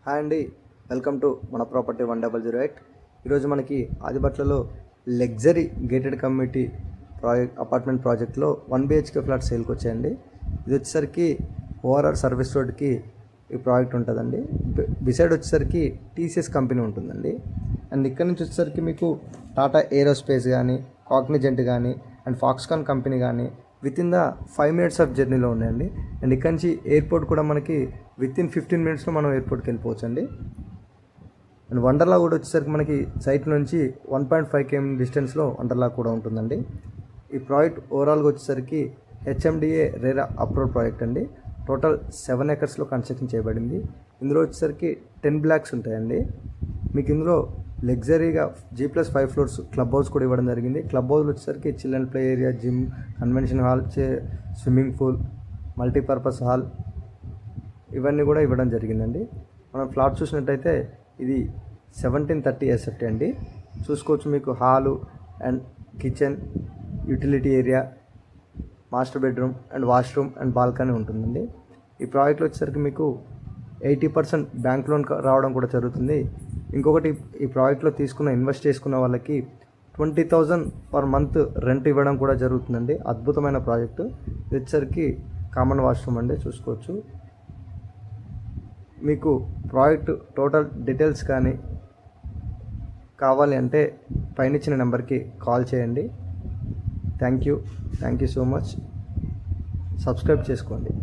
Hi అండి, welcome to మన property 1008. ఈరోజు మనకి ఆదిబట్లలో లగ్జరీ గేటెడ్ కమ్యూనిటీ అపార్ట్మెంట్ ప్రాజెక్ట్లో 1 BHK ఫ్లాట్ సేల్కి వచ్చాయండి. ఇది వచ్చేసరికి ఓఆర్ఆర్ సర్వీస్ రోడ్కి ఈ ప్రాజెక్ట్ ఉంటుందండి. బిసైడ్ వచ్చేసరికి TCS కంపెనీ ఉంటుందండి. అండ్ ఇక్కడ నుంచి వచ్చేసరికి మీకు టాటా ఏరోస్పేస్ కానీ, కాగ్నిజెంట్ కానీ అండ్ ఫాక్స్కాన్ కంపెనీ కానీ with in the 5 minutes of జర్నీలో ఉన్నాయండి. అండ్ ఇక్కడ నుంచి ఎయిర్పోర్ట్ కూడా మనకి విత్ ఇన్ 15 minutesలో మనం ఎయిర్పోర్ట్కి వెళ్ళిపోవచ్చు అండి. అండ్ వండర్లా కూడా వచ్చేసరికి మనకి సైట్ నుంచి 1.5 km డిస్టెన్స్లో వండర్లా కూడా ఉంటుందండి. ఈ ప్రాజెక్ట్ ఓవరాల్గా వచ్చేసరికి HMDA రేరా అప్రూవ్డ్ ప్రాజెక్ట్ అండి. టోటల్ 7 acresలో కన్స్ట్రక్షన్ చేయబడింది. ఇందులో వచ్చేసరికి 10 blocks ఉంటాయండి. మీకు ఇందులో లగ్జరీగా G+5 floors క్లబ్ హౌస్ కూడా ఇవ్వడం జరిగింది. క్లబ్ హౌస్లో వచ్చేసరికి children play area, gym, convention hall, swimming pool, multipurpose hall ఇవన్నీ కూడా ఇవ్వడం జరిగిందండి. మనం ఫ్లాట్ చూసినట్టయితే ఇది 1730 SFT అండి. చూసుకోవచ్చు, మీకు hall and kitchen, utility area, master bedroom and washroom and balcony ఉంటుందండి. ఈ ప్రాజెక్ట్లో వచ్చేసరికి మీకు 80% బ్యాంక్ లోన్ రావడం కూడా జరుగుతుంది. ఇంకొకటి, ఈ ప్రాజెక్ట్లో ఇన్వెస్ట్ చేసుకున్న వాళ్ళకి 20,000 పర్ మంత్ రెంట్ ఇవ్వడం కూడా జరుగుతుందండి. అద్భుతమైన ప్రాజెక్టు. ఇది వచ్చేసరికి కామన్ వాష్రూమ్ అండి. చూసుకోవచ్చు, మీకు ప్రాజెక్ట్ టోటల్ డీటెయిల్స్ కానీ కావాలి అంటే పైన ఇచ్చిన నెంబర్కి కాల్ చేయండి. Thank you so much. Subscribe చేసుకోండి.